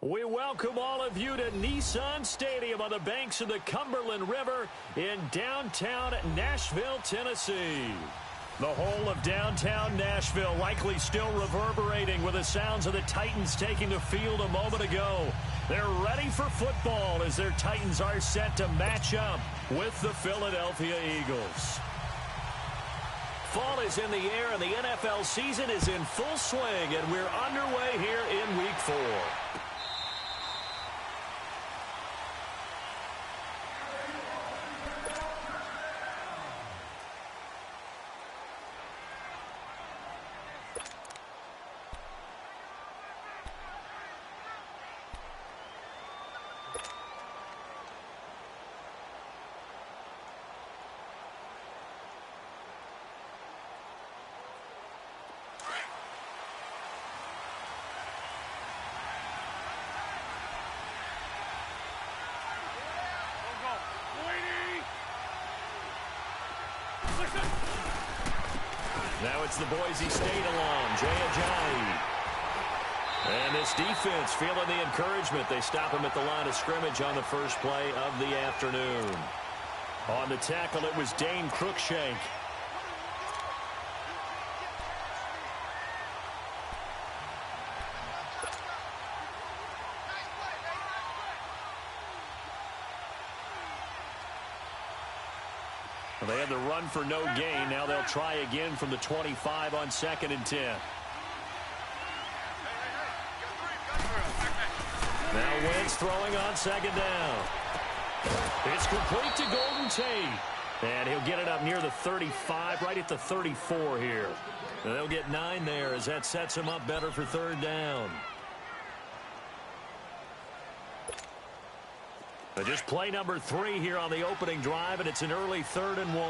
We welcome all of you to Nissan Stadium on the banks of the Cumberland River in downtown Nashville, Tennessee. The whole of downtown Nashville likely still reverberating with the sounds of the Titans taking the field a moment ago. They're ready for football as their Titans are set to match up with the Philadelphia Eagles. Fall is in the air and the NFL season is in full swing, and we're underway here in Week 4. Now it's the Boise State alum, Jay Ajayi. And this defense feeling the encouragement. They stop him at the line of scrimmage on the first play of the afternoon. On the tackle, it was Dane Cruikshank. They had the run for no gain. Now they'll try again from the 25 on 2nd and 10. Now Wentz throwing on 2nd down. It's complete to Golden Tate. And he'll get it up near the 35, right at the 34 here. And they'll get 9 there as that sets him up better for 3rd down. But just play number 3 here on the opening drive, and it's an early 3rd and 1.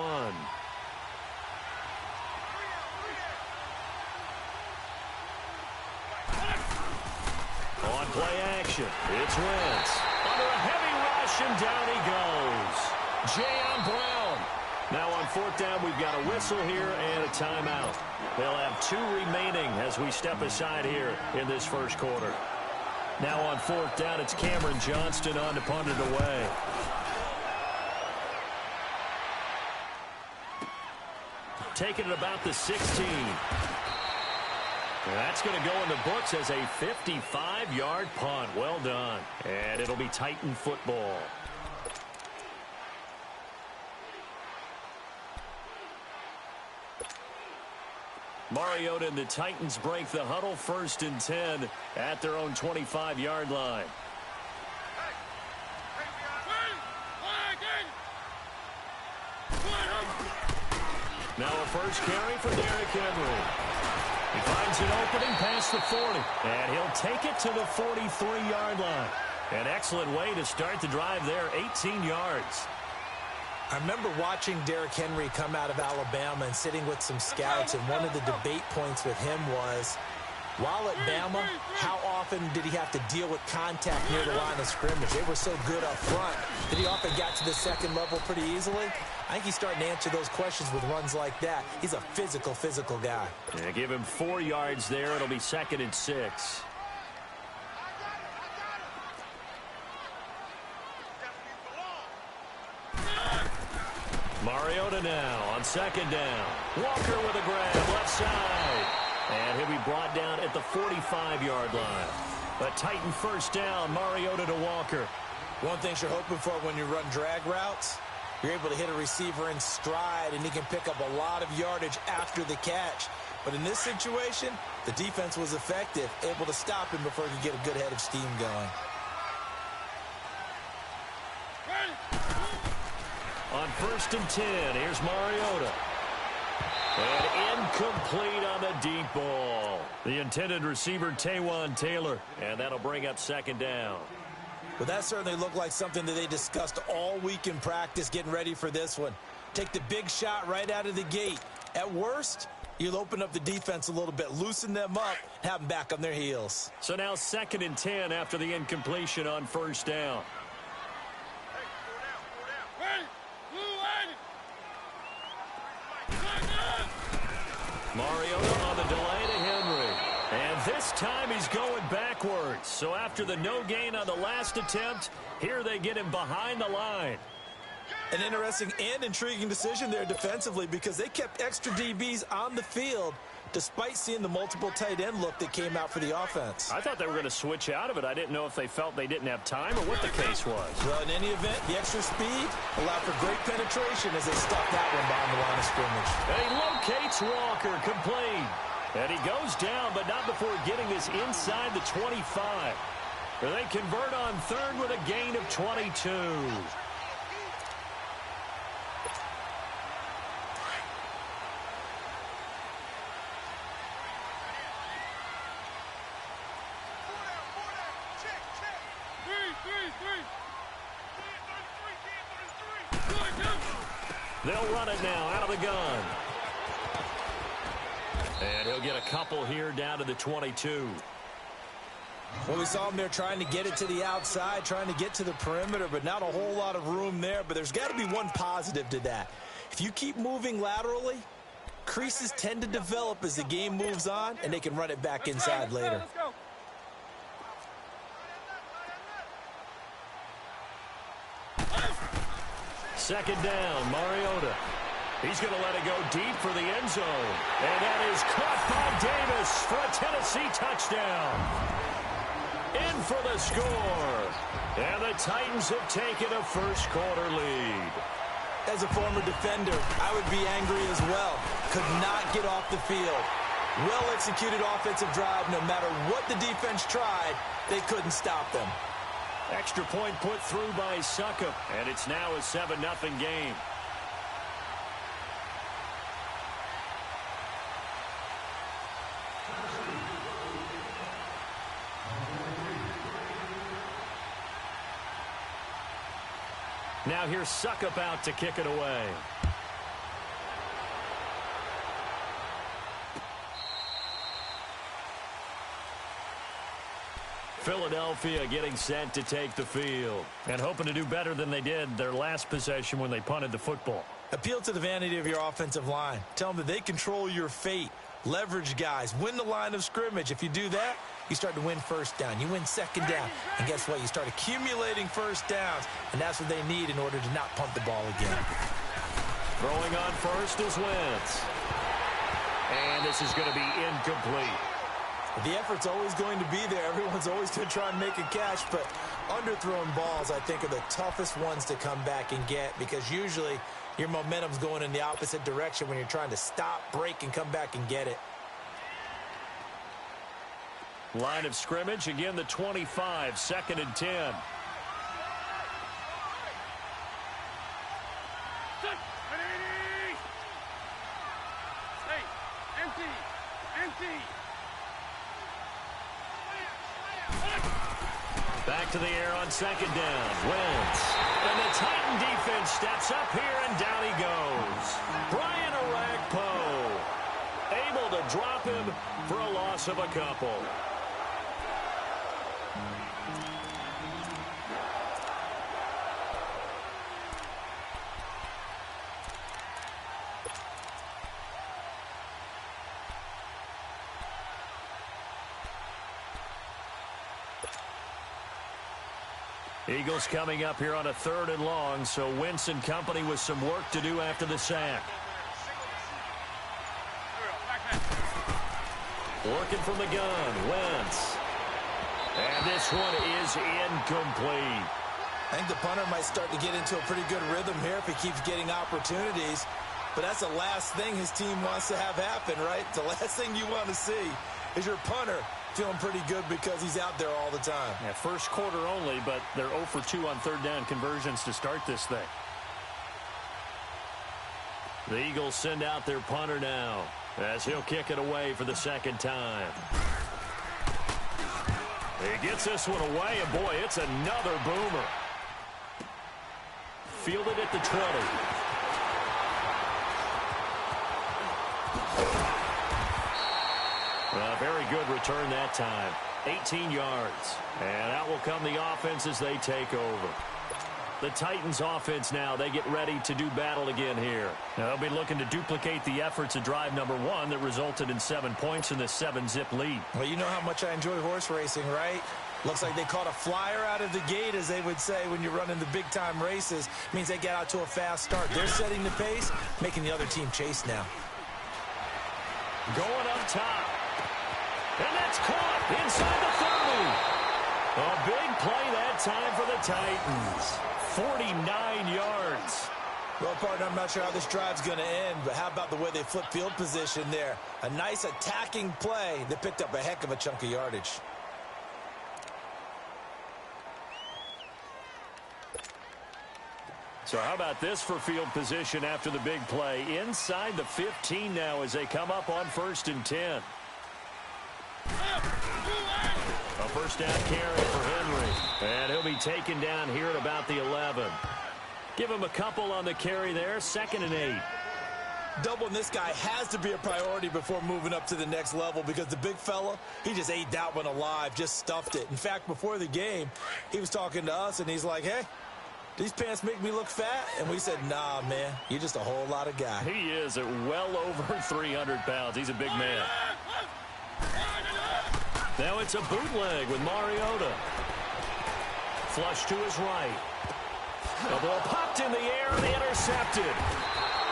On play action, it's Wentz. Under a heavy rush, and down he goes. Jayon Brown. Now on 4th down, we've got a whistle here and a timeout. They'll have 2 remaining as we step aside here in this first quarter. Now on 4th down, it's Cameron Johnston on to punt it away. Taking it about the 16. And that's going to go in the books as a 55-yard punt. Well done. And it'll be Titan football. Mariota and the Titans break the huddle, 1st and 10 at their own 25-yard line. Now a first carry for Derrick Henry. He finds an opening past the 40, and he'll take it to the 43-yard line. An excellent way to start the drive there, 18 yards. I remember watching Derrick Henry come out of Alabama and sitting with some scouts, and one of the debate points with him was, while at Bama, how often did he have to deal with contact near the line of scrimmage? They were so good up front that he often got to the second level pretty easily. I think he's starting to answer those questions with runs like that. He's a physical guy. Yeah, give him 4 yards there. It'll be 2nd and 6. Mariota now on 2nd down. Walker with a grab, left side. And he'll be brought down at the 45-yard line. A Titan 1st down, Mariota to Walker. One thing you're hoping for when you run drag routes, you're able to hit a receiver in stride, and he can pick up a lot of yardage after the catch. But in this situation, the defense was effective, able to stop him before he could get a good head of steam going. On 1st and 10, here's Mariota. And incomplete on the deep ball. The intended receiver, Taywan Taylor. And that'll bring up 2nd down. Well, that certainly looked like something that they discussed all week in practice getting ready for this one. Take the big shot right out of the gate. At worst, you'll open up the defense a little bit, loosen them up, have them back on their heels. So now 2nd and 10 after the incompletion on 1st down. Mariota on the delay to Henry. And this time he's going backwards. So after the no gain on the last attempt, here they get him behind the line. An interesting and intriguing decision there defensively because they kept extra DBs on the field despite seeing the multiple tight end look that came out for the offense. I thought they were going to switch out of it. I didn't know if they felt they didn't have time or what the case was. Well, in any event, the extra speed allowed for great penetration as they stuck that one behind the line of scrimmage. And he locates Walker, complete. And he goes down, but not before getting this inside the 25. They convert on third with a gain of 22. They'll run it now out of the gun. And he'll get a couple here down to the 22. Well, we saw him there trying to get it to the outside, trying to get to the perimeter, but not a whole lot of room there. But there's got to be one positive to that. If you keep moving laterally, creases tend to develop as the game moves on, and they can run it back inside later. Let's go. Second down, Mariota. He's going to let it go deep for the end zone. And that is caught by Davis for a Tennessee touchdown. In for the score. And the Titans have taken a first-quarter lead. As a former defender, I would be angry as well. Could not get off the field. Well-executed offensive drive. No matter what the defense tried, they couldn't stop them. Extra point put through by Succop, and it's now a 7-0 game. Now here's Succop out to kick it away. Philadelphia getting set to take the field and hoping to do better than they did their last possession when they punted the football. Appeal to the vanity of your offensive line. Tell them that they control your fate. Leverage guys. Win the line of scrimmage. If you do that, you start to win first down. You win second down. And guess what? You start accumulating first downs. And that's what they need in order to not punt the ball again. Throwing on first is Wentz. And this is going to be incomplete. The effort's always going to be there. Everyone's always going to try and make a catch, but underthrown balls, I think, are the toughest ones to come back and get because usually your momentum's going in the opposite direction when you're trying to stop, break, and come back and get it. Line of scrimmage, again the 25, 2nd and 10. Hey, empty. Back to the air on 2nd down. Wentz. And the Titan defense steps up here, and down he goes. Brian Orakpo able to drop him for a loss of a couple. Eagles coming up here on a 3rd and long, so Wentz and company with some work to do after the sack. Working from the gun, Wentz. And this one is incomplete. I think the punter might start to get into a pretty good rhythm here if he keeps getting opportunities. But that's the last thing his team wants to have happen, right? The last thing you want to see is your punter feeling pretty good because he's out there all the time. Yeah, first quarter only, but they're 0 for 2 on 3rd down conversions to start this thing. The Eagles send out their punter now as he'll kick it away for the 2nd time. He gets this one away, and boy, it's another boomer. Fielded at the 20. Very good return that time. 18 yards. And out will come the offense as they take over. The Titans offense now, they get ready to do battle again here. Now, they'll be looking to duplicate the efforts of drive number 1 that resulted in 7 points in this 7-zip lead. Well, you know how much I enjoy horse racing, right? Looks like they caught a flyer out of the gate, as they would say when you're running the big-time races. Means they get out to a fast start. They're setting the pace, making the other team chase now. Going up top. And that's caught inside the 30. A big play that time for the Titans. 49 yards. Well, partner, I'm not sure how this drive's going to end, but how about the way they flip field position there? A nice attacking play that picked up a heck of a chunk of yardage. So how about this for field position after the big play? Inside the 15 now as they come up on 1st and 10. A first down carry for Henry. And he'll be taken down here at about the 11. Give him a couple on the carry there. 2nd and 8. Doubling this guy has to be a priority before moving up to the next level, because the big fella, he just ate that one alive, just stuffed it. In fact, before the game, he was talking to us, and he's like, hey, these pants make me look fat? And we said, nah, man, you're just a whole lot of guy. He is at well over 300 pounds. He's a big man. Now it's a bootleg with Mariota. Flush to his right. The ball popped in the air and intercepted.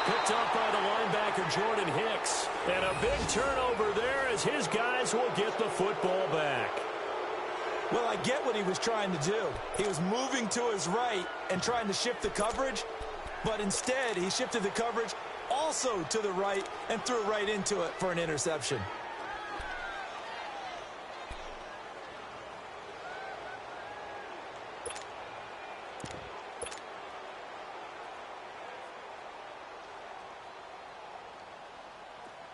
Picked up by the linebacker, Jordan Hicks. And a big turnover there as his guys will get the football back. Well, I get what he was trying to do. He was moving to his right and trying to shift the coverage, but instead he shifted the coverage also to the right and threw right into it for an interception.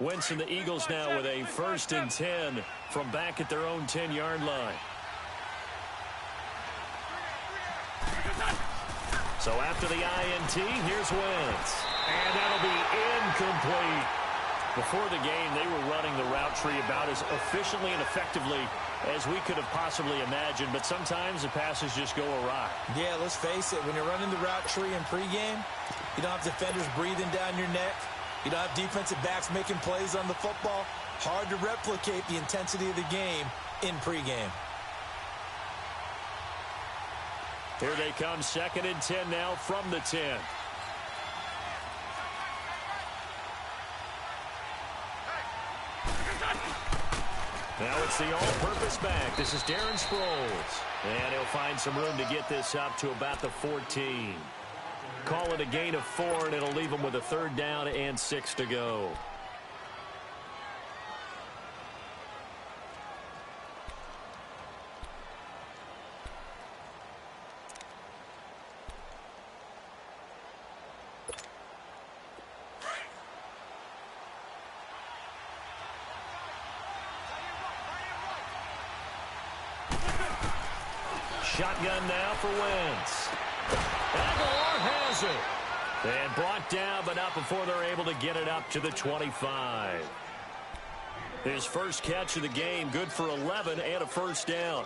Wentz and the Eagles now with a 1st and 10 from back at their own 10-yard line. So after the INT, here's Wentz. And that'll be incomplete. Before the game, they were running the route tree about as efficiently and effectively as we could have possibly imagined. But sometimes the passes just go awry. Yeah, let's face it. When you're running the route tree in pregame, you don't have defenders breathing down your neck. You don't have defensive backs making plays on the football. Hard to replicate the intensity of the game in pregame. Here they come, 2nd and 10 now from the 10. Now it's the all-purpose back. This is Darren Sproles. And he'll find some room to get this up to about the 14. Call it a gain of 4, and it'll leave him with a 3rd down and 6 to go. Shotgun now for Wentz. Aguilar has it. And brought down, but not before they're able to get it up to the 25. His first catch of the game, good for 11 and a 1st down.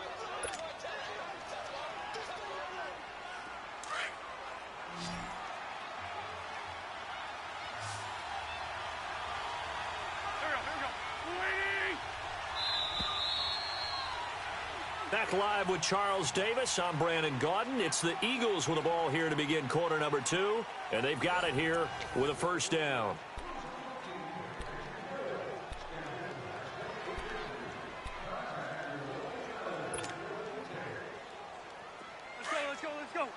Back live with Charles Davis. I'm Brandon Gaudin. It's the Eagles with the ball here to begin quarter number 2. And they've got it here with a 1st down. Let's go.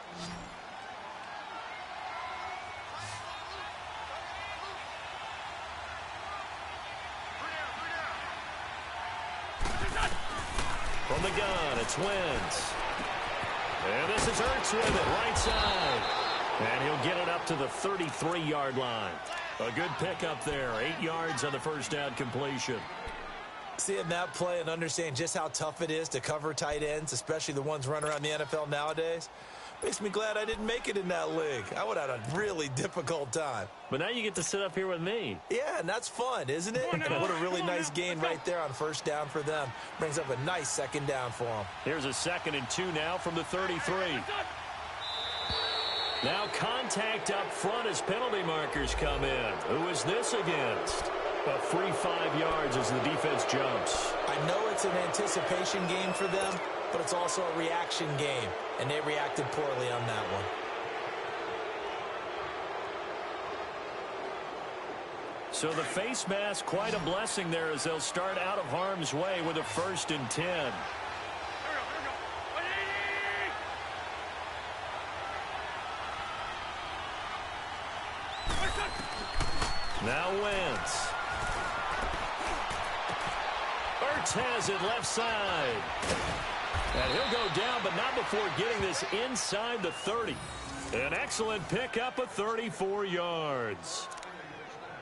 From the gun, it's Wentz. And this is Ertz with it, right side. And he'll get it up to the 33-yard line. A good pickup there, 8 yards on the 1st down completion. Seeing that play and understand just how tough it is to cover tight ends, especially the ones running around the NFL nowadays, makes me glad I didn't make it in that league. I would have had a really difficult time. But now you get to sit up here with me. Yeah, and that's fun, isn't it? And what a really nice gain right there on 1st down for them. Brings up a nice 2nd down for them. Here's a 2nd and 2 now from the 33. Now contact up front as penalty markers come in. Who is this against? A free 5 yards as the defense jumps. I know it's an anticipation game for them, but it's also a reaction game, and they reacted poorly on that one. So the face mask, quite a blessing there as they'll start out of harm's way with a 1st and 10. Now Wentz. Ertz has it left side. And he'll go down, but not before getting this inside the 30. An excellent pickup of 34 yards.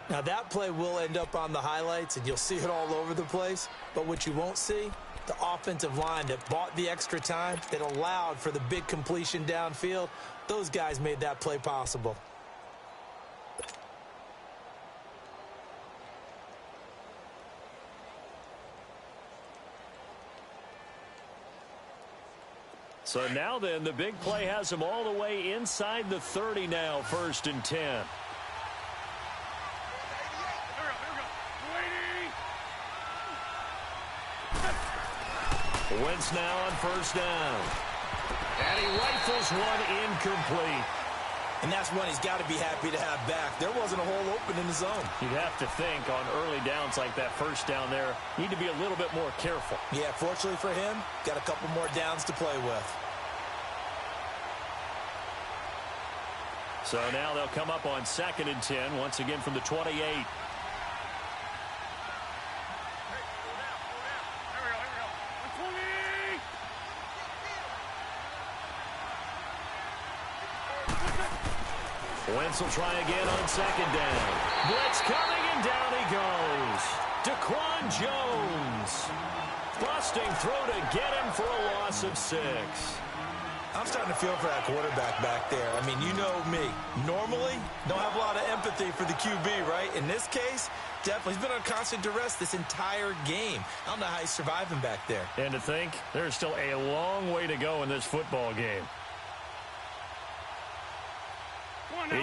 Now that play will end up on the highlights, and you'll see it all over the place. But what you won't see, the offensive line that bought the extra time, that allowed for the big completion downfield, those guys made that play possible. So now then, the big play has them all the way inside the 30 now, 1st and 10. Wentz now on 1st down. And he rifles one incomplete. And that's one he's got to be happy to have back. There wasn't a hole open in the zone. You'd have to think on early downs like that 1st down there, need to be a little bit more careful. Yeah, fortunately for him, got a couple more downs to play with. So now they'll come up on 2nd and 10, once again from the 28. Wentz will try again on 2nd down. Blitz coming, and down he goes. Daquan Jones. Busting through to get him for a loss of 6. I'm starting to feel for that quarterback back there. I mean, you know me. Normally, don't have a lot of empathy for the QB, right? In this case, definitely. He's been on constant duress this entire game. I don't know how he's surviving back there. And to think, there's still a long way to go in this football game.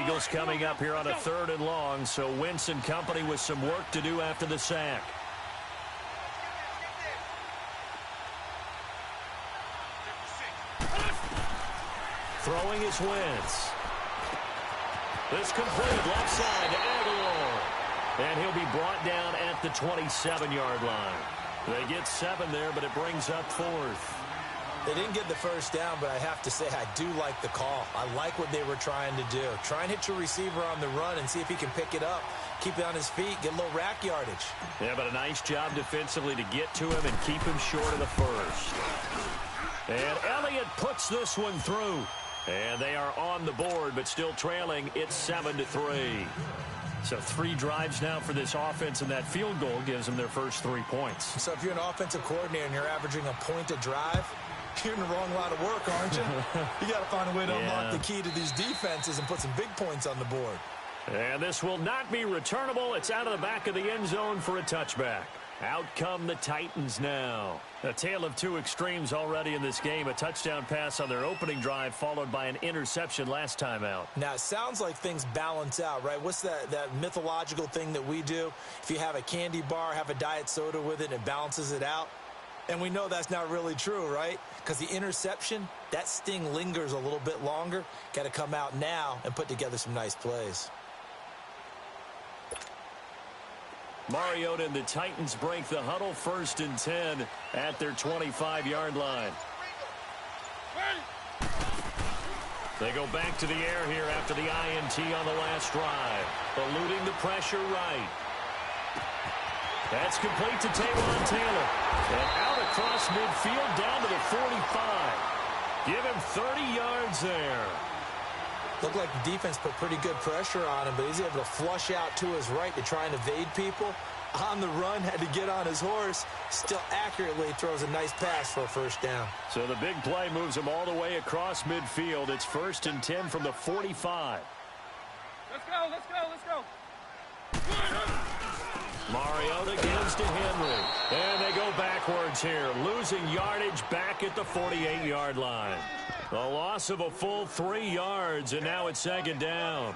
Eagles coming up here on a 3rd and long, so Wentz and company with some work to do after the sack. Throwing is Wentz. This completed left side to Aguilar. And he'll be brought down at the 27-yard line. They get 7 there, but it brings up 4th. They didn't get the 1st down, but I have to say I do like the call. I like what they were trying to do. Try and hit your receiver on the run and see if he can pick it up. Keep it on his feet, get a little rack yardage. Yeah, but a nice job defensively to get to him and keep him short of the 1st. And Elliott puts this one through. And they are on the board, but still trailing. It's 7-3. So 3 drives now for this offense, and that field goal gives them their first 3 points. So if you're an offensive coordinator and you're averaging a point a drive, you're in the wrong line of work, aren't you? You got to find a way to unlock the key to these defenses and put some big points on the board. And this will not be returnable. It's out of the back of the end zone for a touchback. Out come the Titans now. A tale of 2 extremes already in this game. A touchdown pass on their opening drive followed by an interception last time out. Now, it sounds like things balance out, right? What's that mythological thing that we do? If you have a candy bar, have a diet soda with it, it balances it out. And we know that's not really true, right? Because the interception, that sting lingers a little bit longer. Got to come out now and put together some nice plays. Mariota and the Titans break the huddle, 1st and 10 at their 25-yard line. They go back to the air here after the INT on the last drive. Eluding the pressure right. That's complete to Taywan Taylor. And out across midfield down to the 45. Give him 30 yards there. Looked like the defense put pretty good pressure on him, but he's able to flush out to his right to try and evade people. On the run, had to get on his horse. Still accurately throws a nice pass for a 1st down. So the big play moves him all the way across midfield. It's 1st and 10 from the 45. Let's go, let's go, let's go. Mariota gives to Henry. And they go backwards here, losing yardage back back at the 48-yard line. A loss of a full 3 yards, and now it's second down.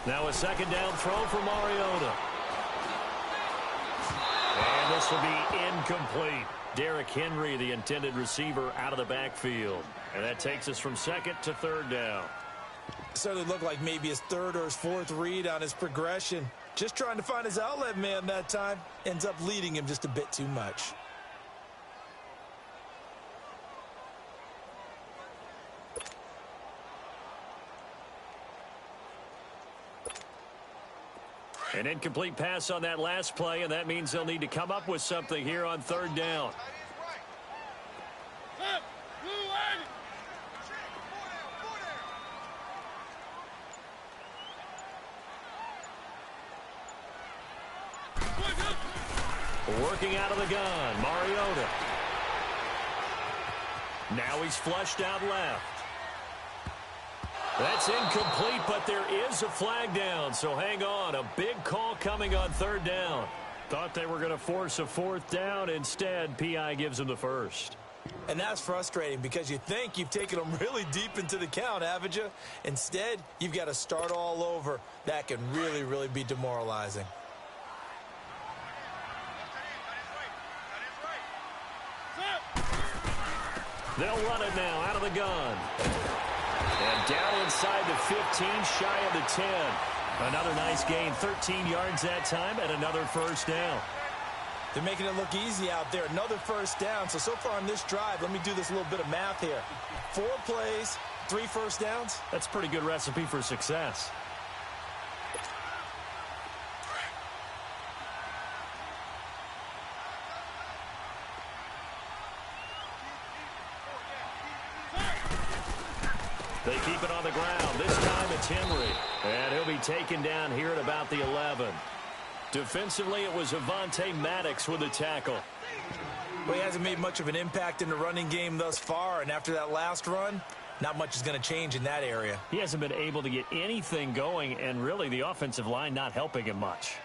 Now a second down throw for Mariota. And this will be incomplete. Derrick Henry, the intended receiver, out of the backfield. And that takes us from second to third down. Certainly looked like maybe his third or his fourth read on his progression. Just trying to find his outlet man that time. Ends up leading him just a bit too much. An incomplete pass on that last play, and that means they'll need to come up with something here on third down. Working out of the gun, Mariota. Now he's flushed out left. That's incomplete, but there is a flag down, so hang on. A big call coming on third down. Thought they were going to force a fourth down. Instead, P.I. gives them the first. And that's frustrating because you think you've taken them really deep into the count, haven't you? Instead, you've got to start all over. That can really, really be demoralizing. They'll run it now out of the gun. And down inside the 15, shy of the 10. Another nice gain, 13 yards that time, and another first down. They're making it look easy out there. Another first down. So far on this drive, let me do this little bit of math here. 4 plays, 3 first downs. That's a pretty good recipe for success. They keep it on the ground. This time it's Henry. And he'll be taken down here at about the 11. Defensively, it was Avonte Maddox with the tackle. Well, he hasn't made much of an impact in the running game thus far. And after that last run, not much is going to change in that area. He hasn't been able to get anything going, and really the offensive line not helping him much.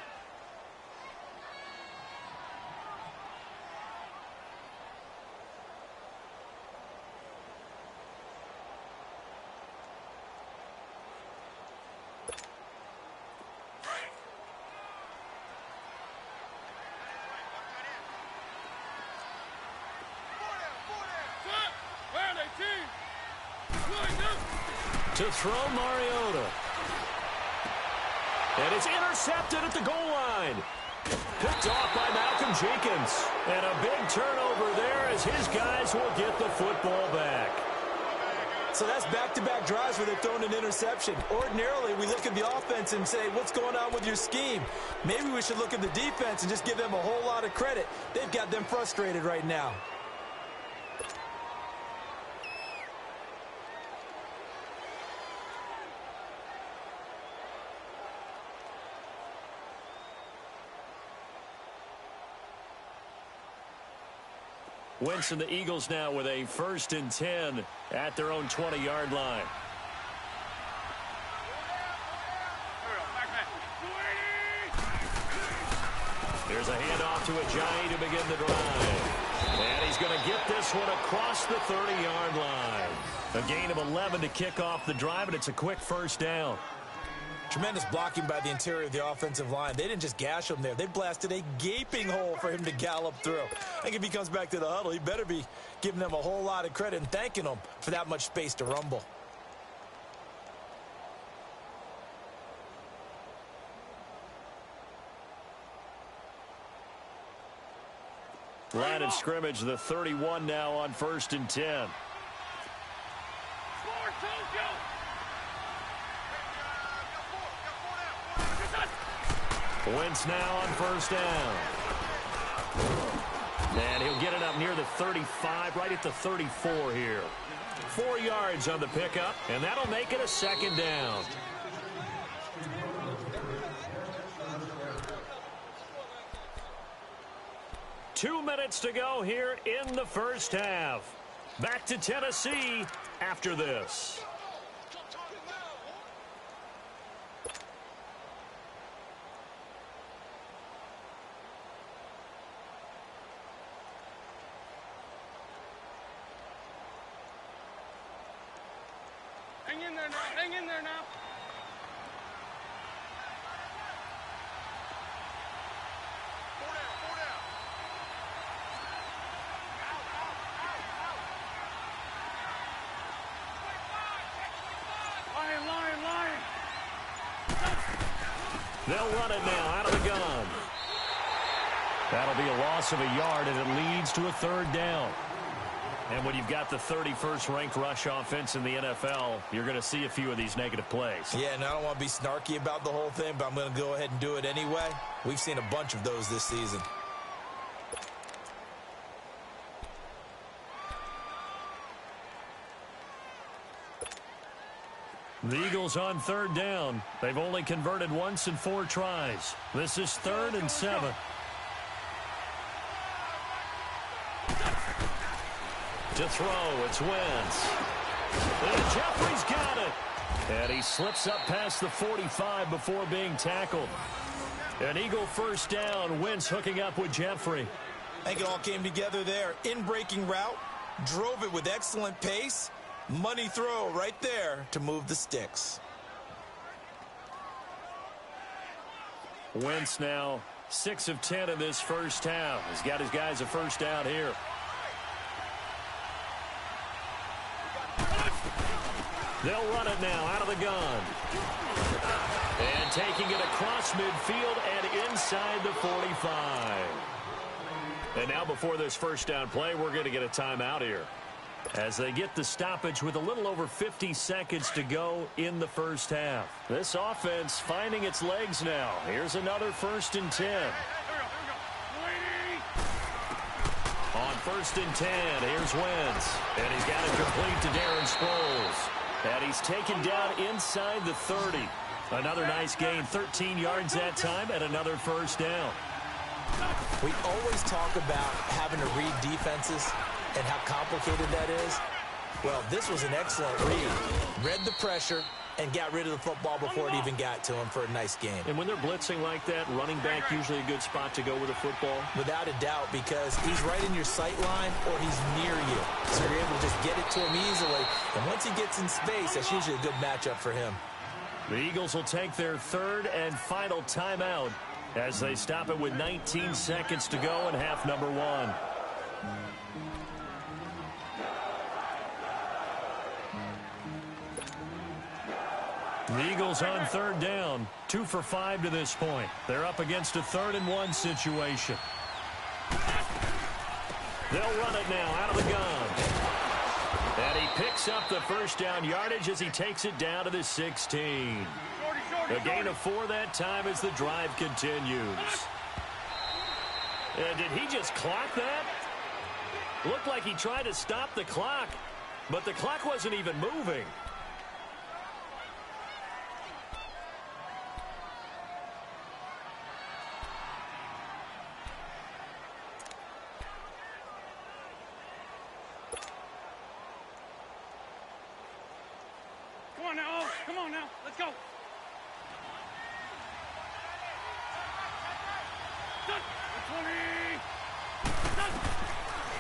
To throw Mariota. And it's intercepted at the goal line. Picked off by Malcolm Jenkins. And a big turnover there as his guys will get the football back. So that's back-to-back drives where they're throwing an interception. Ordinarily, we look at the offense and say, what's going on with your scheme? Maybe we should look at the defense and just give them a whole lot of credit. They've got them frustrated right now. Wentz and the Eagles now with a 1st and 10 at their own 20-yard line. There's a handoff to Ajayi to begin the drive. And he's going to get this one across the 30-yard line. A gain of 11 to kick off the drive, and it's a quick first down. Tremendous blocking by the interior of the offensive line. They didn't just gash him there. They blasted a gaping hole for him to gallop through. I think if he comes back to the huddle, he better be giving them a whole lot of credit and thanking them for that much space to rumble. Line of scrimmage, the 31 now on 1st and 10. Wentz now on 1st down. And he'll get it up near the 35, right at the 34 here. 4 yards on the pickup, and that'll make it a 2nd down. 2 minutes to go here in the first half. Back to Tennessee after this. Hang in there now. Hang in there now. Lion. They'll run it now out of the gun. That'll be a loss of a yard, and it leads to a third down. And when you've got the 31st ranked rush offense in the NFL, you're going to see a few of these negative plays. Yeah, and I don't want to be snarky about the whole thing, but I'm going to go ahead and do it anyway. We've seen a bunch of those this season. The Eagles on third down. They've only converted once in 4 tries. This is 3rd and 7. To throw, it's Wentz. And Jeffrey's got it. And he slips up past the 45 before being tackled. An Eagle first down. Wentz hooking up with Jeffrey. I think it all came together there. In-breaking route, drove it with excellent pace. Money throw right there to move the sticks. Wentz now 6 of 10 in this first half. He's got his guys a first down here. They'll run it now out of the gun. And taking it across midfield and inside the 45. And now before this first down play, we're going to get a timeout here, as they get the stoppage with a little over 50 seconds to go in the first half. This offense finding its legs now. Here's another 1st and 10. On 1st and 10, here's Wentz. And he's got it complete to Darren Sproles. And he's taken down inside the 30. Another nice gain, 13 yards that time, and another first down. We always talk about having to read defenses and how complicated that is. Well, this was an excellent read. Read the pressure and got rid of the football before it even got to him for a nice game. And when they're blitzing like that, running back usually a good spot to go with a football? Without a doubt, because he's right in your sight line or he's near you. So you're able to just get it to him easily. And once he gets in space, that's usually a good matchup for him. The Eagles will take their 3rd and final timeout as they stop it with 19 seconds to go in half number 1. The Eagles on 3rd down, 2 for 5 to this point. They're up against a 3rd and 1 situation. They'll run it now out of the gun. And he picks up the first down yardage as he takes it down to the 16. A gain of 4 that time as the drive continues. And did he just clock that? Looked like he tried to stop the clock, but the clock wasn't even moving. Come on now. Let's go.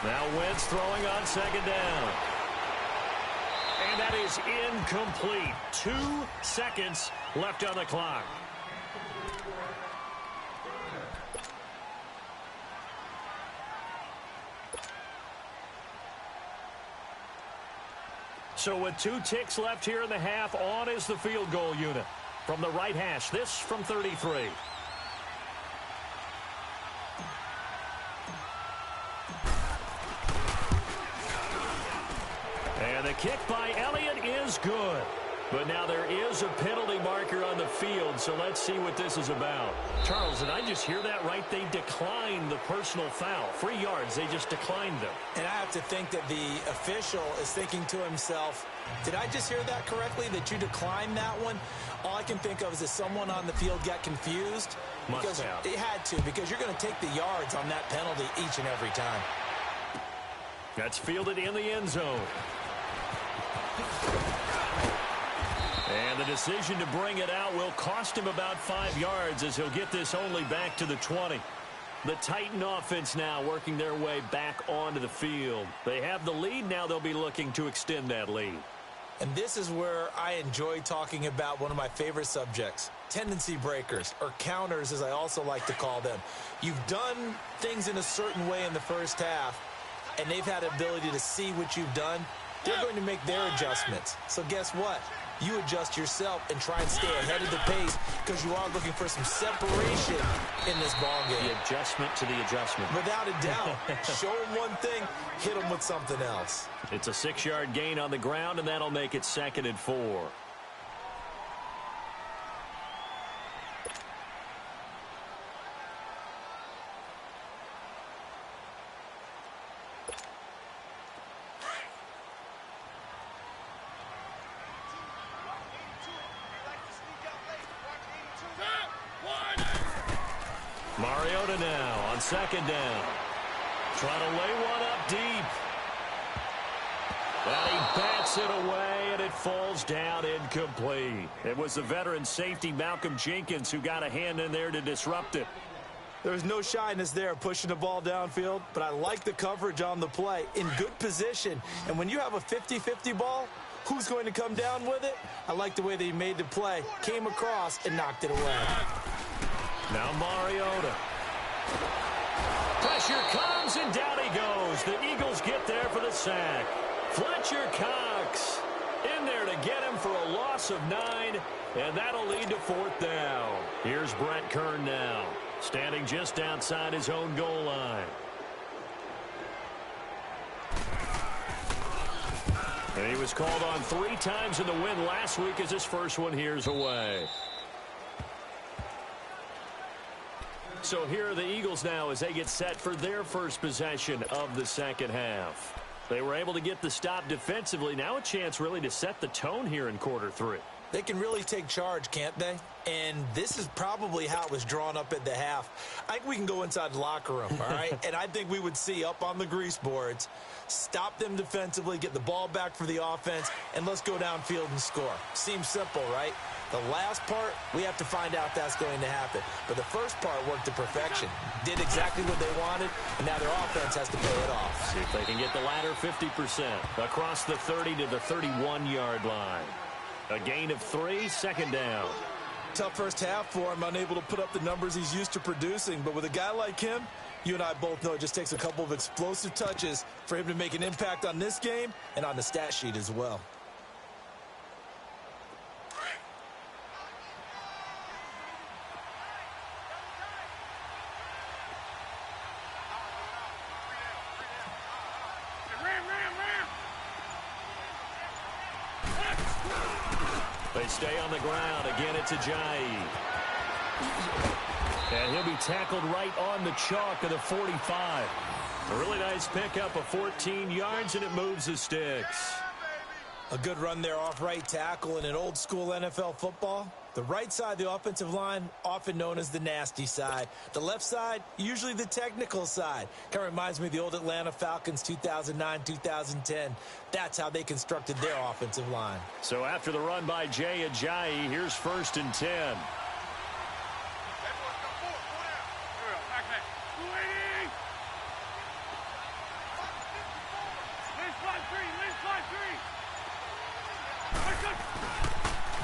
Now Wentz throwing on 2nd down. And that is incomplete. 2 seconds left on the clock. So with 2 ticks left here in the half, on is the field goal unit. From the right hash, this from 33. And the kick by Elliott is good. But now there is a penalty marker on the field, so let's see what this is about. Charles, did I just hear that right? They declined the personal foul. 3 yards, they just declined them. And I have to think that the official is thinking to himself, did I just hear that correctly, that you declined that one? All I can think of is that someone on the field got confused. Must have. It had to, because you're going to take the yards on that penalty each and every time. That's fielded in the end zone. And the decision to bring it out will cost him about 5 yards as he'll get this only back to the 20. The Titan offense now working their way back onto the field. They have the lead. Now they'll be looking to extend that lead. And this is where I enjoy talking about one of my favorite subjects, tendency breakers, or counters as I also like to call them. You've done things in a certain way in the first half, and they've had the ability to see what you've done. They're going to make their adjustments. So guess what? You adjust yourself and try and stay ahead of the pace because you are looking for some separation in this ball game. The adjustment to the adjustment. Without a doubt. Show them one thing, hit them with something else. It's a 6-yard gain on the ground, and that'll make it 2nd and 4. Mariota now on 2nd down. Trying to lay one up deep. And he bats it away, and it falls down incomplete. It was the veteran safety, Malcolm Jenkins, who got a hand in there to disrupt it. There's no shyness there pushing the ball downfield, but I like the coverage on the play. In good position. And when you have a 50-50 ball, who's going to come down with it? I like the way that he made the play, came across, and knocked it away. Now Mariota. Pressure comes, and down he goes. The Eagles get there for the sack. Fletcher Cox in there to get him for a loss of 9, and that'll lead to 4th down. Here's Brett Kern now, standing just outside his own goal line. And he was called on 3 times in the win last week as his first one here's away. So here are the Eagles now as they get set for their first possession of the second half. They were able to get the stop defensively. Now a chance really to set the tone here in quarter 3. They can really take charge, can't they? And this is probably how it was drawn up at the half. I think we can go inside the locker room, all right? And I think we would see up on the grease boards, stop them defensively, get the ball back for the offense, and let's go downfield and score. Seems simple, right? The last part, we have to find out if that's going to happen. But the first part worked to perfection. Did exactly what they wanted, and now their offense has to pay it off. See if they can get the latter 50% across the 30 to the 31-yard line. A gain of 3, 2nd down. Tough first half for him, unable to put up the numbers he's used to producing. But with a guy like him, you and I both know it just takes a couple of explosive touches for him to make an impact on this game and on the stat sheet as well. They stay on the ground. Again, it's Ajayi. And he'll be tackled right on the chalk of the 45. A really nice pickup of 14 yards, and it moves the sticks. A good run there off right tackle in an old school NFL football. The right side of the offensive line, often known as the nasty side. The left side, usually the technical side. Kind of reminds me of the old Atlanta Falcons 2009-2010. That's how they constructed their offensive line. So after the run by Jay Ajayi, here's 1st and 10.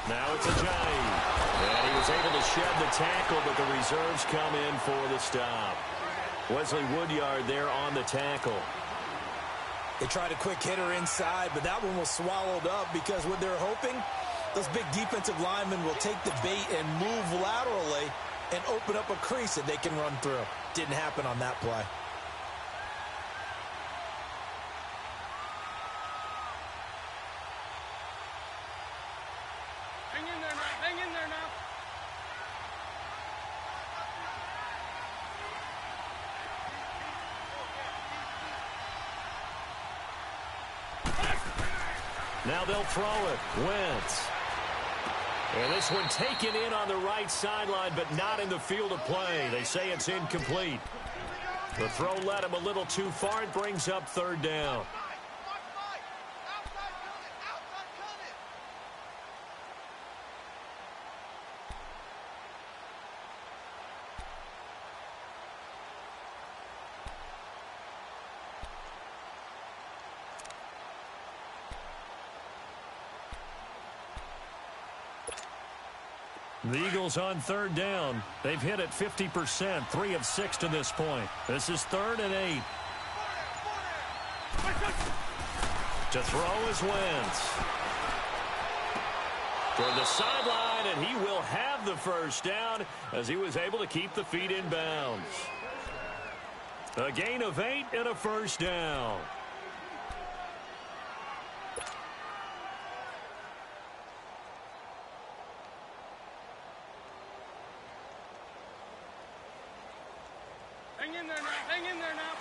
Now it's Ajayi. And he was able to shed the tackle, but the reserves come in for the stop. Wesley Woodyard there on the tackle. They tried a quick hitter inside, but that one was swallowed up because what they're hoping, those big defensive linemen will take the bait and move laterally and open up a crease that they can run through. Didn't happen on that play. Now they'll throw it. Wentz. And this one taken in on the right sideline, but not in the field of play. They say it's incomplete. The throw led him a little too far. It brings up third down. The Eagles on third down. They've hit it 50%, 3 of 6 to this point. This is 3rd and 8. To throw is Wentz. Toward the sideline, and he will have the first down as he was able to keep the feet in bounds. A gain of 8 and a first down. Hang in there now. Hang in there now.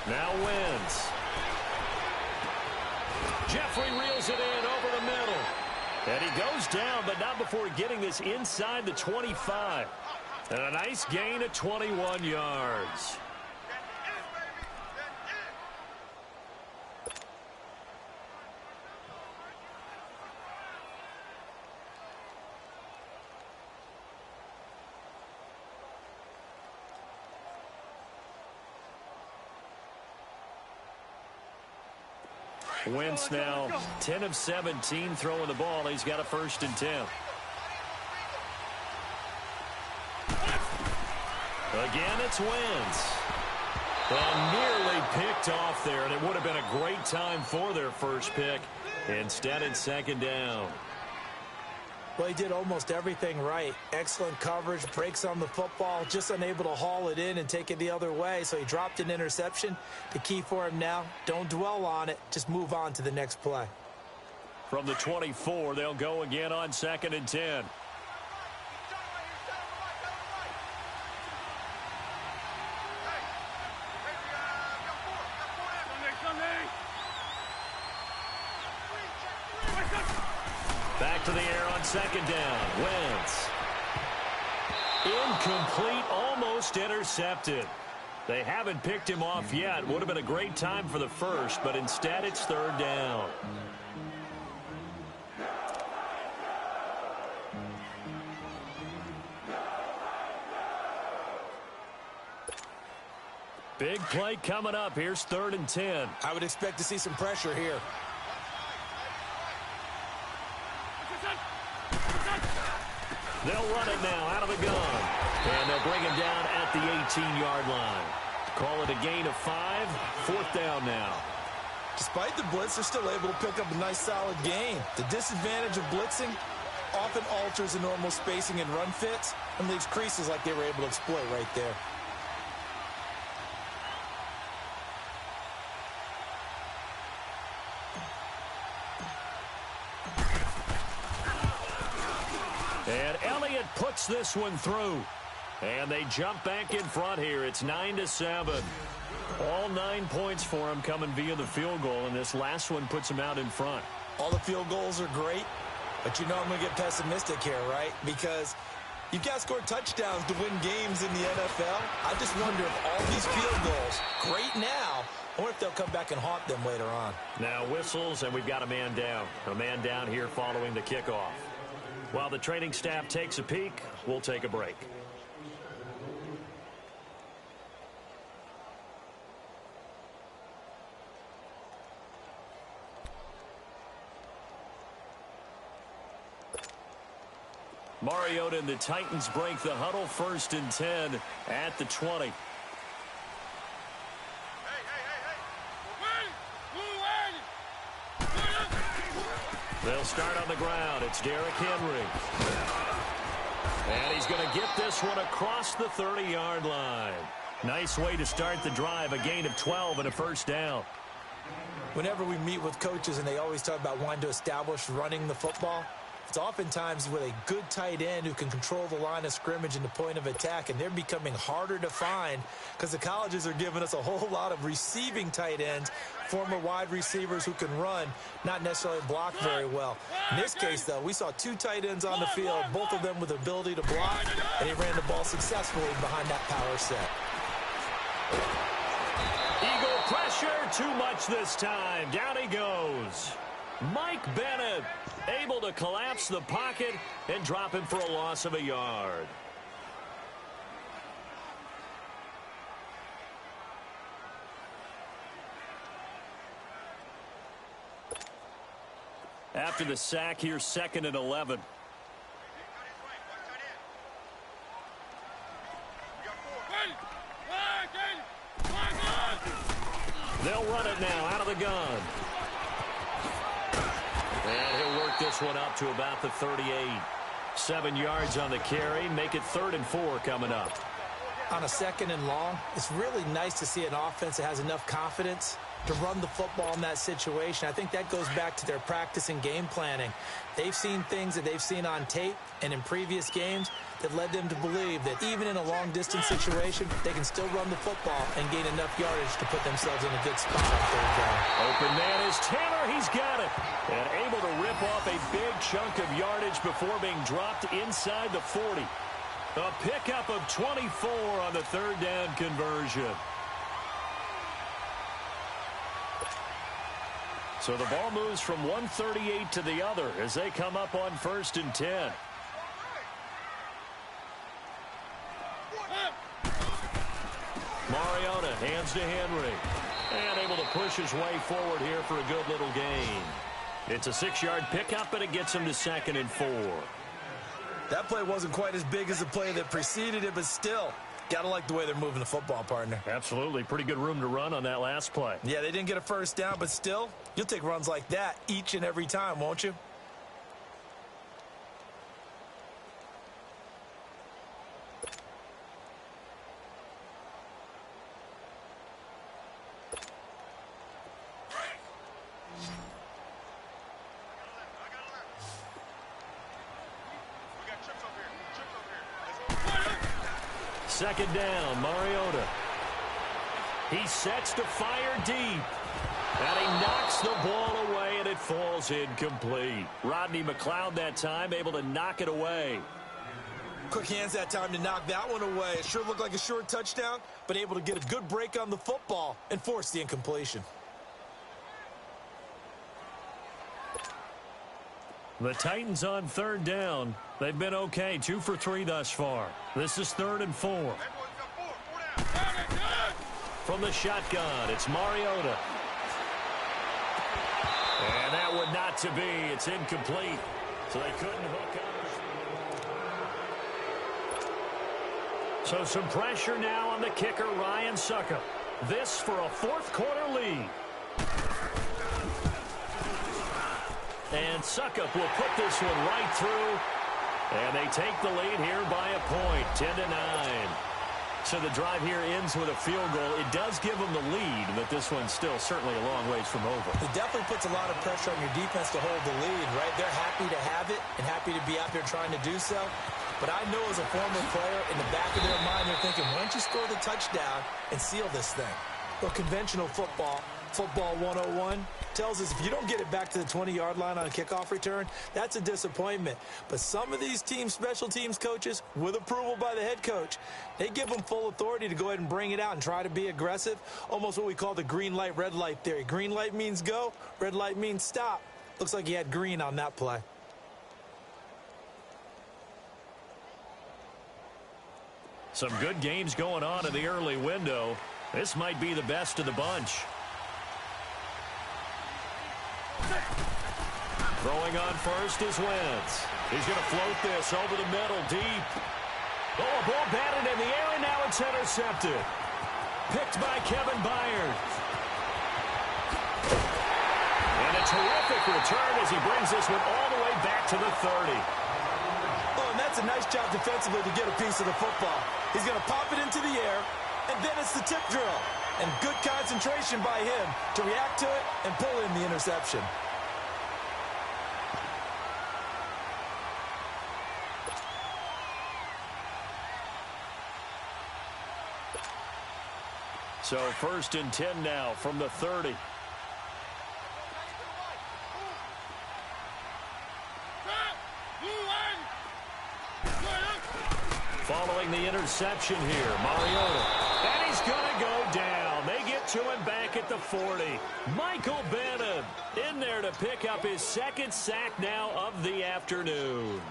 Now Wentz. Jeffrey reels it in over the middle. And he goes down, but not before getting this inside the 25. And a nice gain of 21 yards. Wentz now 10 of 17 throwing the ball. He's got a 1st and 10. Again, it's Wentz. And nearly picked off there, and it would have been a great time for their first pick. Instead, it's 2nd down. Well, he did almost everything right. Excellent coverage, breaks on the football, just unable to haul it in and take it the other way. So he dropped an interception. The key for him now, don't dwell on it. Just move on to the next play. From the 24, they'll go again on 2nd and 10. Back to the air on 2nd down. Wentz. Incomplete, almost intercepted. They haven't picked him off yet. Would have been a great time for the first, but instead it's 3rd down. Big play coming up. Here's 3rd and 10. I would expect to see some pressure here. They'll run it now out of the gun. And they'll bring him down at the 18-yard line. Call it a gain of 5. 4th down now. Despite the blitz, they're still able to pick up a nice, solid gain. The disadvantage of blitzing often alters the normal spacing and run fits and leaves creases like they were able to exploit right there. And Elliott puts this one through. And they jump back in front here. It's 9-7. All 9 points for them coming via the field goal, and this last one puts them out in front. All the field goals are great, but you know I'm going to get pessimistic here, right? Because you've got to score touchdowns to win games in the NFL. I just wonder if all these field goals, great now, or if they'll come back and haunt them later on. Now whistles, and we've got a man down. A man down here following the kickoff. While the training staff takes a peek, we'll take a break. Mariota and the Titans break the huddle. 1st and 10 at the 20. They'll start on the ground. It's Derrick Henry. And he's going to get this one across the 30-yard line. Nice way to start the drive. A gain of 12 and a 1st down. Whenever we meet with coaches and they always talk about wanting to establish running the football, It's oftentimes with a good tight end who can control the line of scrimmage and the point of attack, and they're becoming harder to find because the colleges are giving us a whole lot of receiving tight ends, former wide receivers who can run, not necessarily block very well. In this case, though, we saw 2 tight ends on the field, both of them with the ability to block, and they ran the ball successfully behind that power set. Eagle pressure, too much this time. Down he goes. Mike Bennett able to collapse the pocket and drop him for a loss of a yard. After the sack, here's 2nd and 11. They'll run it now out of the gun. And he'll work this one up to about the 38. 7 yards on the carry. Make it 3rd and 4 coming up. On a 2nd and long, it's really nice to see an offense that has enough confidence to run the football in that situation. I think that goes back to their practice and game planning. They've seen things that they've seen on tape and in previous games that led them to believe that even in a long-distance situation, they can still run the football and gain enough yardage to put themselves in a good spot on 3rd down. Open man is Taylor. He's got it. And able to rip off a big chunk of yardage before being dropped inside the 40. A pickup of 24 on the 3rd down conversion. So the ball moves from 138 to the other as they come up on 1st and 10. Mariota hands to Henry. And able to push his way forward here for a good little gain. It's a 6-yard pickup, but it gets him to 2nd and 4. That play wasn't quite as big as the play that preceded it, but still, got to like the way they're moving the football, partner. Absolutely. Pretty good room to run on that last play. Yeah, they didn't get a 1st down, but still, you'll take runs like that each and every time, won't you? Second down, Mariota. He sets to fire deep. And he knocks the ball away, and it falls incomplete. Rodney McLeod that time able to knock it away. Quick hands that time to knock that one away. It sure looked like a short touchdown, but able to get a good break on the football and force the incompletion. The Titans on 3rd down. They've been okay, 2 for 3 thus far. This is 3rd and 4. From the shotgun, it's Mariota. And that would not to be. It's incomplete. So they couldn't hook up. So some pressure now on the kicker, Ryan Succop. This for a 4th quarter lead. And Succop will put this one right through. And they take the lead here by a point, 10-9. So the drive here ends with a field goal. It does give them the lead, but this one's still certainly a long ways from over. It definitely puts a lot of pressure on your defense to hold the lead, right? They're happy to have it and happy to be out there trying to do so. But I know as a former player, in the back of their mind, they're thinking, why don't you score the touchdown and seal this thing? Well, conventional football 101, tells us if you don't get it back to the 20-yard line on a kickoff return, that's a disappointment. But some of these team special teams coaches, with approval by the head coach, they give them full authority to go ahead and bring it out and try to be aggressive, almost what we call the green light, red light theory. Green light means go, red light means stop. Looks like he had green on that play. Some good games going on in the early window. This might be the best of the bunch. Throwing on first is Wentz. He's going to float this over the middle, deep. Oh, a ball batted in the air, and now it's intercepted. Picked by Kevin Byard. And a terrific return as he brings this one all the way back to the 30. Oh, and that's a nice job defensively to get a piece of the football. He's going to pop it into the air, and then it's the tip drill. And good concentration by him to react to it and pull in the interception. So 1st and 10 now from the 30. Following the interception here, Mariota. And he's going to go down. They get to him back at the 40. Michael Bennett in there to pick up his 2nd sack now of the afternoon.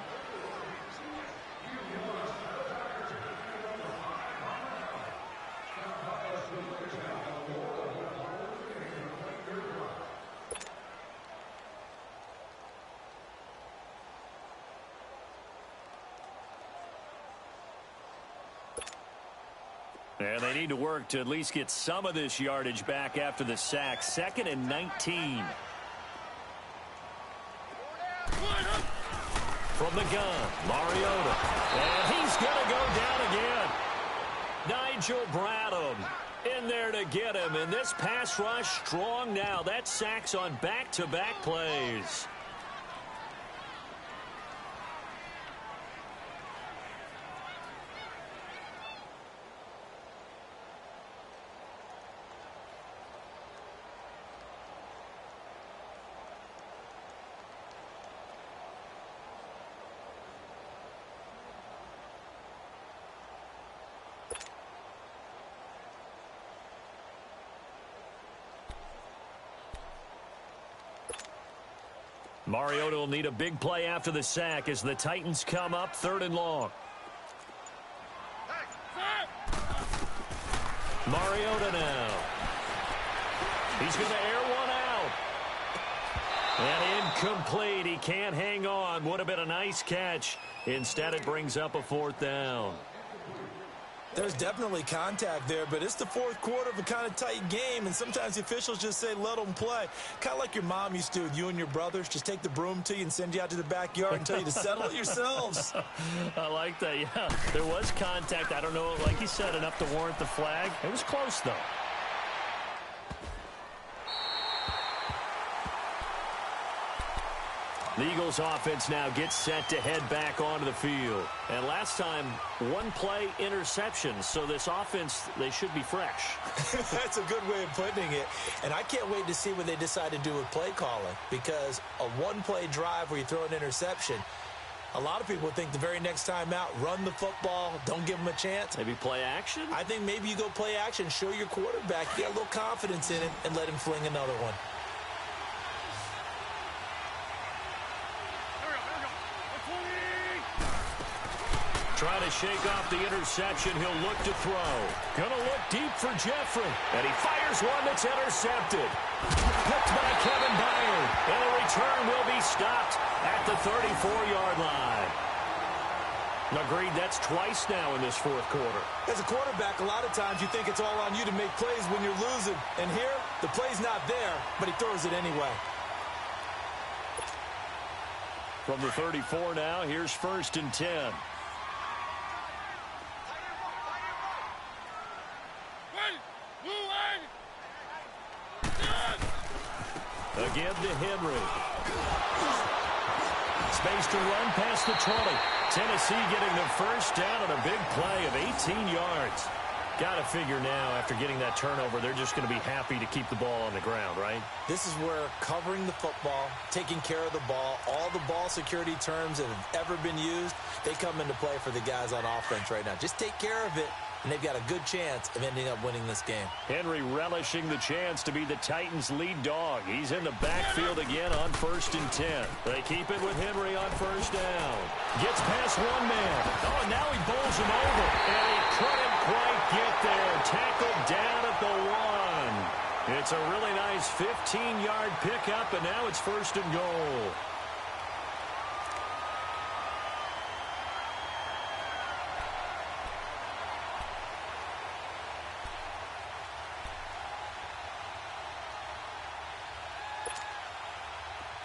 And they need to work to at least get some of this yardage back after the sack. 2nd and 19. From the gun, Mariota. And he's going to go down again. Nigel Bradham in there to get him. And this pass rush strong now. That sacks on back-to-back plays. Mariota will need a big play after the sack as the Titans come up 3rd and long. Mariota now. He's going to air one out. And incomplete. He can't hang on. Would have been a nice catch. Instead, it brings up a 4th down. There's definitely contact there, but it's the 4th quarter of a kind of tight game, and sometimes the officials just say, let them play. Kind of like your mom used to with you and your brothers. Just take the broom to you and send you out to the backyard and tell you to settle it yourselves. I like that, yeah. There was contact. I don't know, like you said, enough to warrant the flag. It was close, though. The Eagles offense now gets set to head back onto the field. And last time, 1 play interception. So this offense, they should be fresh. That's a good way of putting it. And I can't wait to see what they decide to do with play calling. Because a 1-play drive where you throw an interception, a lot of people think the very next time out, run the football, don't give them a chance. Maybe play action? I think maybe you go play action, show your quarterback, you got a little confidence in him, and let him fling another one. Trying to shake off the interception. He'll look to throw. Going to look deep for Jeffrey. And he fires one that's intercepted. Picked by Kevin Byard. And the return will be stopped at the 34-yard line. Agreed, that's twice now in this 4th quarter. As a quarterback, a lot of times you think it's all on you to make plays when you're losing. And here, the play's not there, but he throws it anyway. From the 34 now, here's 1st and 10. Again to Henry. Space to run past the 20. Tennessee getting the 1st down on a big play of 18 yards. Got to figure now, after getting that turnover, they're just going to be happy to keep the ball on the ground, right? This is where covering the football, taking care of the ball, all the ball security terms that have ever been used, they come into play for the guys on offense right now. Just take care of it, and they've got a good chance of ending up winning this game. Henry relishing the chance to be the Titans' lead dog. He's in the backfield again on 1st and 10. They keep it with Henry on 1st down. Gets past one man. Oh, and now he bowls him over. And he couldn't quite get there. Tackled down at the 1. It's a really nice 15-yard pickup, and now it's 1st and goal.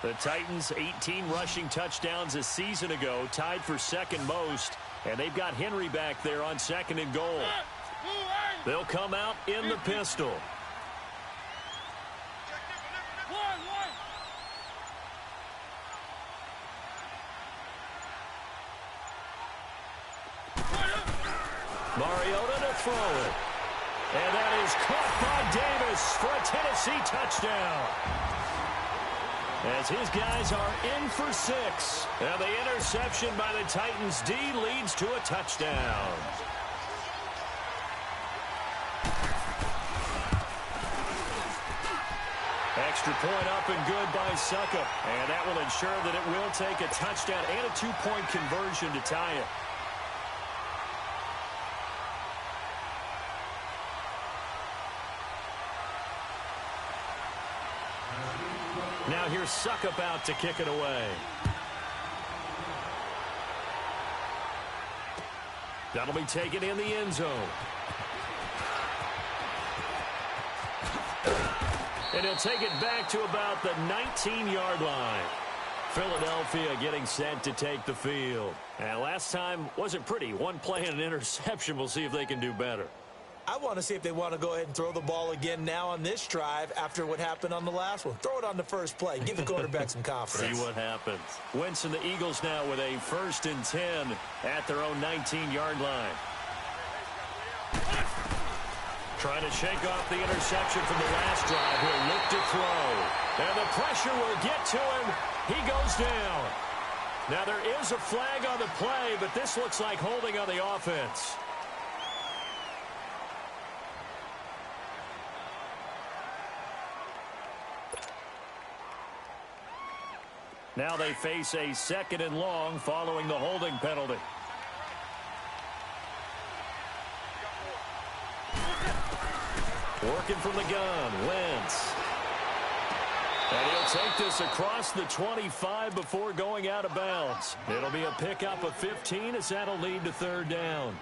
The Titans, 18 rushing touchdowns a season ago, tied for 2nd most, and they've got Henry back there on 2nd and goal. They'll come out in the pistol. Mariota to throw it. And that is caught by Davis for a Tennessee touchdown. As his guys are in for 6. And the interception by the Titans D leads to a touchdown. Extra point up and good by Succop. And that will ensure that it will take a touchdown and a 2-point conversion to tie it. Now here's Succop out to kick it away. That'll be taken in the end zone. And he'll take it back to about the 19-yard line. Philadelphia getting set to take the field. And last time wasn't pretty. One play and an interception. We'll see if they can do better. I want to see if they want to go ahead and throw the ball again now on this drive after what happened on the last one. Throw it on the first play. Give the quarterback some confidence. See what happens. Wentz and the Eagles now with a 1st and 10 at their own 19-yard line. Trying to shake off the interception from the last drive. He'll look to throw. And the pressure will get to him. He goes down. Now there is a flag on the play, but this looks like holding on the offense. Now they face a 2nd and long following the holding penalty. Working from the gun, Wentz. And he'll take this across the 25 before going out of bounds. It'll be a pickup of 15 as that'll lead to 3rd down.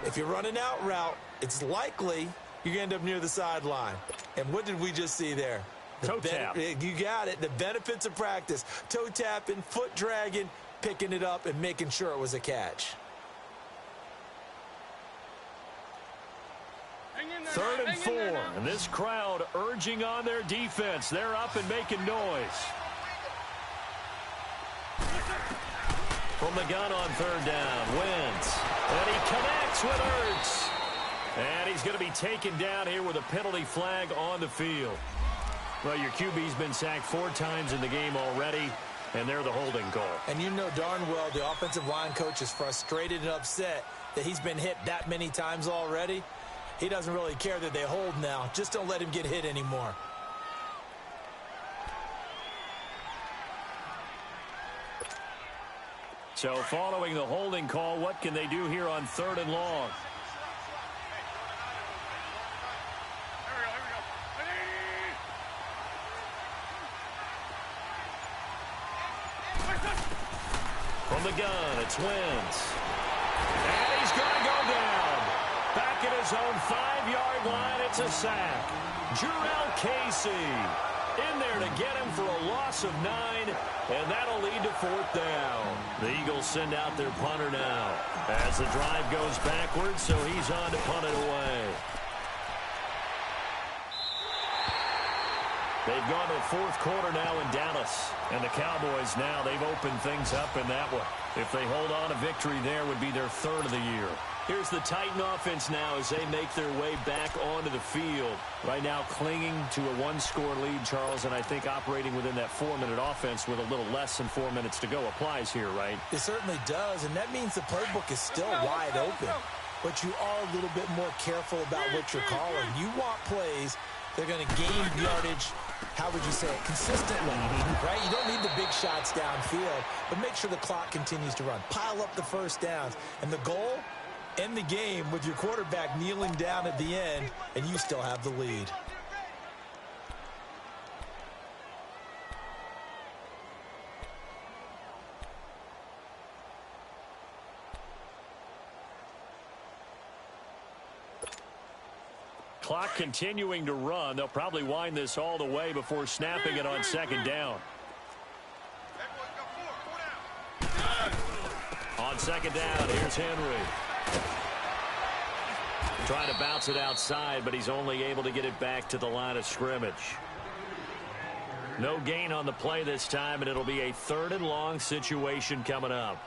If you're running out route, it's likely you're going to end up near the sideline. And what did we just see there? Toe tap. You got it. The benefits of practice. Toe tapping, foot dragging, picking it up, and making sure it was a catch. 3rd and 4. And this crowd urging on their defense. They're up and making noise. From the gun on 3rd down, Wentz. And he connects with Ertz. And he's going to be taken down here with a penalty flag on the field. Well, your QB's been sacked 4 times in the game already, and they're the holding call. And you know darn well the offensive line coach is frustrated and upset that he's been hit that many times already. He doesn't really care that they hold now. Just don't let him get hit anymore. So following the holding call, what can they do here on 3rd and long? From the gun, it's Wentz. And he's going to go down. Back at his own 5-yard line, it's a sack. Jurrell Casey in there to get him for a loss of 9, and that'll lead to 4th down. The Eagles send out their punter now as the drive goes backwards, so he's on to punt it away. They've gone to the 4th quarter now in Dallas. And the Cowboys now, they've opened things up in that one. If they hold on, a victory there would be their 3rd of the year. Here's the Titan offense now as they make their way back onto the field. Right now clinging to a 1-score lead, Charles, and I think operating within that 4-minute offense with a little less than 4 minutes to go applies here, right? It certainly does, and that means the playbook is still wide open. But you are a little bit more careful about what you're calling. You want plays that are going to gain yardage, how would you say it, consistently, right? You don't need the big shots downfield, but make sure the clock continues to run. Pile up the first downs. And the goal, end the game with your quarterback kneeling down at the end, and you still have the lead. Clock continuing to run. They'll probably wind this all the way before snapping it on 2nd down. On 2nd down, here's Henry. Trying to bounce it outside, but he's only able to get it back to the line of scrimmage. No gain on the play this time, and it'll be a 3rd and long situation coming up.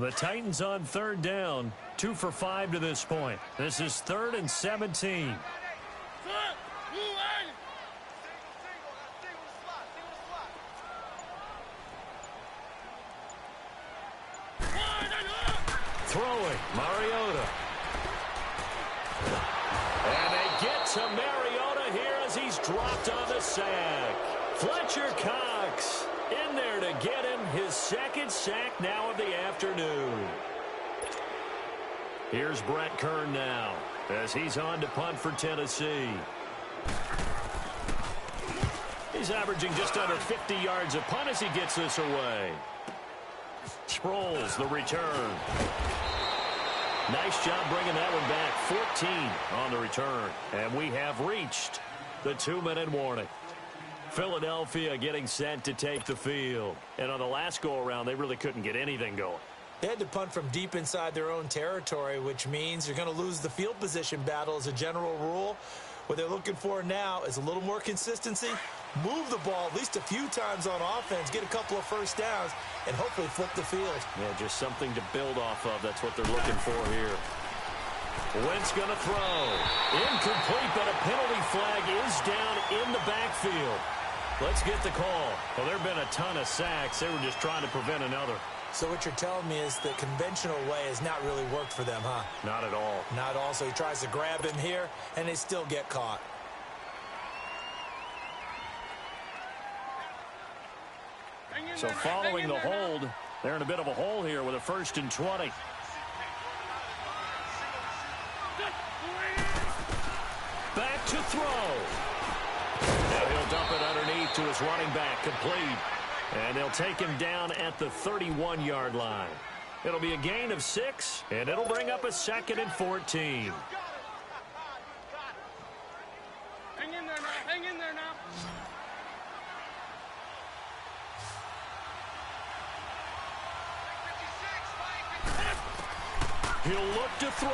The Titans on third down, 2 for 5 to this point. This is 3rd and 17. Throwing, Mariota. And they get to Mariota here as he's dropped on the sack. Fletcher Cox in there to get him his 2nd sack now of the afternoon. Here's Brett Kern now as he's on to punt for Tennessee. He's averaging just under 50 yards a punt as he gets this away. Sproles, the return. Nice job bringing that one back. 14 on the return. And we have reached the 2-minute warning. Philadelphia getting set to take the field. And on the last go-around, they really couldn't get anything going. They had to punt from deep inside their own territory, which means you're going to lose the field position battle as a general rule. What they're looking for now is a little more consistency, move the ball at least a few times on offense, get a couple of first downs, and hopefully flip the field. Yeah, just something to build off of. That's what they're looking for here. Wentz going to throw. Incomplete, but a penalty flag is down in the backfield. Let's get the call. Well, there have been a ton of sacks. They were just trying to prevent another. So what you're telling me is the conventional way has not really worked for them, huh? Not at all. Not at all. So he tries to grab him here, and they still get caught. So following the hold, they're in a bit of a hole here with a 1st and 20. Back to throw. Now he'll dump it underneath to his running back, complete. And they'll take him down at the 31-yard line. It'll be a gain of 6, and it'll bring up a 2nd and 14. Hang in there now. Hang in there now. He'll look to throw.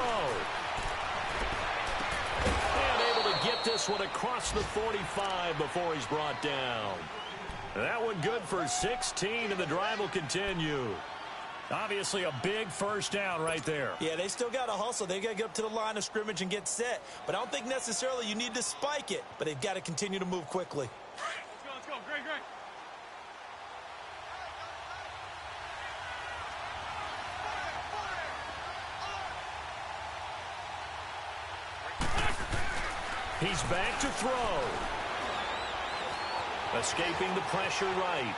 And able to get this one across the 45 before he's brought down. That one good for 16, and the drive will continue. Obviously a big first down right there. Yeah, they still got to hustle. They got to get up to the line of scrimmage and get set. But I don't think necessarily you need to spike it. But they've got to continue to move quickly. Let's go. Great. He's back to throw. Escaping the pressure right.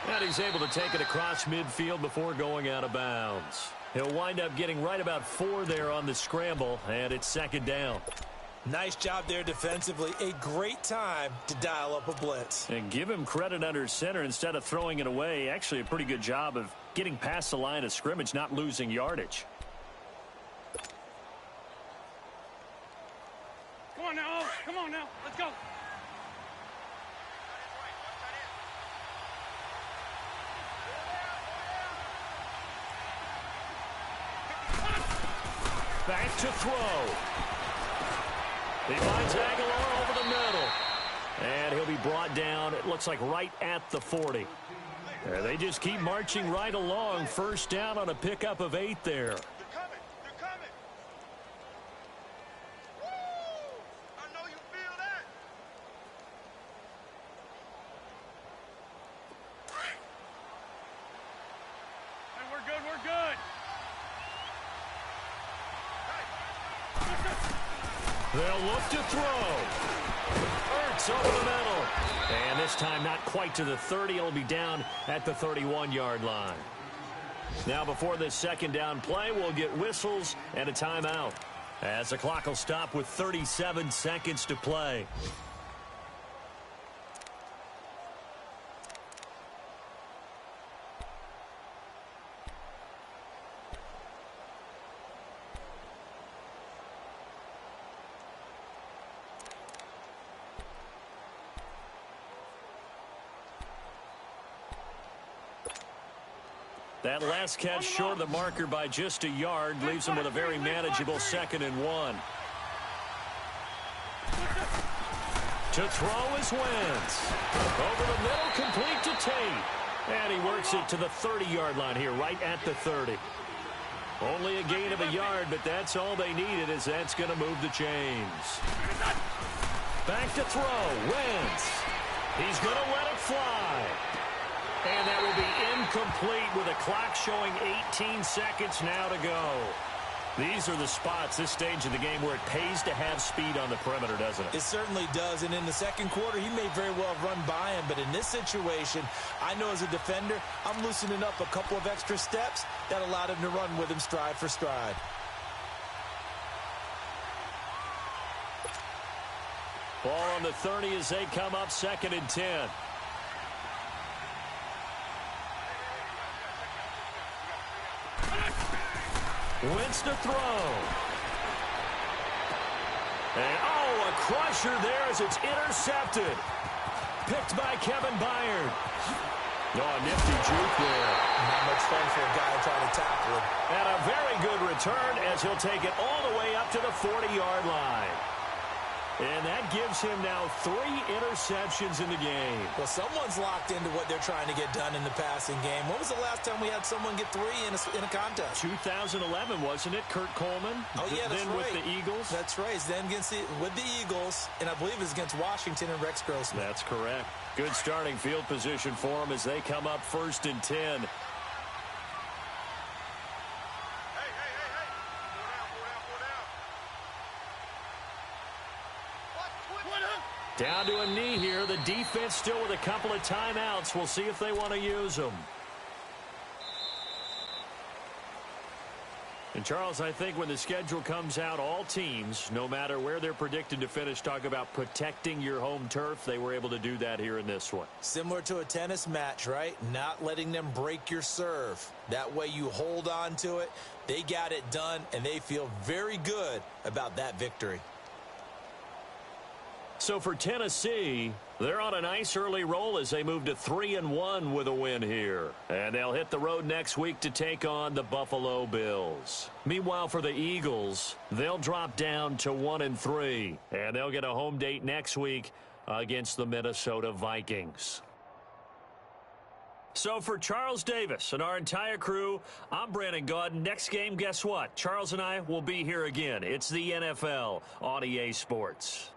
And he's able to take it across midfield before going out of bounds. He'll wind up getting right about 4 there on the scramble, and it's 2nd down. Nice job there defensively. A great time to dial up a blitz. And give him credit under center instead of throwing it away. Actually a pretty good job of getting past the line of scrimmage, not losing yardage. Come on now. Let's go. Back to throw. He finds Aguilar over the middle. And he'll be brought down, it looks like right at the 40. They just keep marching right along. 1st down on a pickup of 8 there. They're coming. Woo! I know you feel that. Hey, we're good. They'll look to throw. Ertz over the middle. And this time not quite to the 30. It'll be down at the 31-yard line. Now before this 2nd down play, we'll get whistles and a timeout, as the clock will stop with 37 seconds to play. That last catch short of the marker by just a yard leaves him with a very manageable 2nd and 1. To throw is Wentz. Over the middle, complete to Tate. And he works it to the 30-yard line here, right at the 30. Only a gain of a yard, but that's all they needed, as that's going to move the chains. Back to throw. Wentz. He's going to let it fly. And that will be incomplete with a clock showing 18 seconds now to go. These are the spots, this stage of the game, where it pays to have speed on the perimeter, doesn't it? It certainly does, and in the second quarter, he may very well have run by him, but in this situation, I know as a defender, I'm loosening up a couple of extra steps that allowed him to run with him stride for stride. Ball on the 30 as they come up 2nd and 10. Wentz to throw. And, a crusher there as it's intercepted. Picked by Kevin Byard. A nifty juke there. Not much fun for a guy trying to tackle him. And a very good return as he'll take it all the way up to the 40-yard line. And that gives him now 3 interceptions in the game. Well, someone's locked into what they're trying to get done in the passing game. When was the last time we had someone get 3 in a contest? 2011, wasn't it? Kurt Coleman. Oh, yeah, that's then right. With the Eagles. That's right. Then with the Eagles, and I believe it's against Washington and Rex Grossman. That's correct. Good starting field position for them as they come up 1st and 10. Down to a knee here. The defense still with a couple of timeouts. We'll see if they want to use them. And, Charles, I think when the schedule comes out, all teams, no matter where they're predicted to finish, talk about protecting your home turf. They were able to do that here in this one. Similar to a tennis match, right? Not letting them break your serve. That way you hold on to it. They got it done, and they feel very good about that victory. So for Tennessee, they're on a nice early roll as they move to 3-1 with a win here. And they'll hit the road next week to take on the Buffalo Bills. Meanwhile, for the Eagles, they'll drop down to 1-3. And they'll get a home date next week against the Minnesota Vikings. So for Charles Davis and our entire crew, I'm Brandon Gaudin. Next game, guess what? Charles and I will be here again. It's the NFL on EA Sports.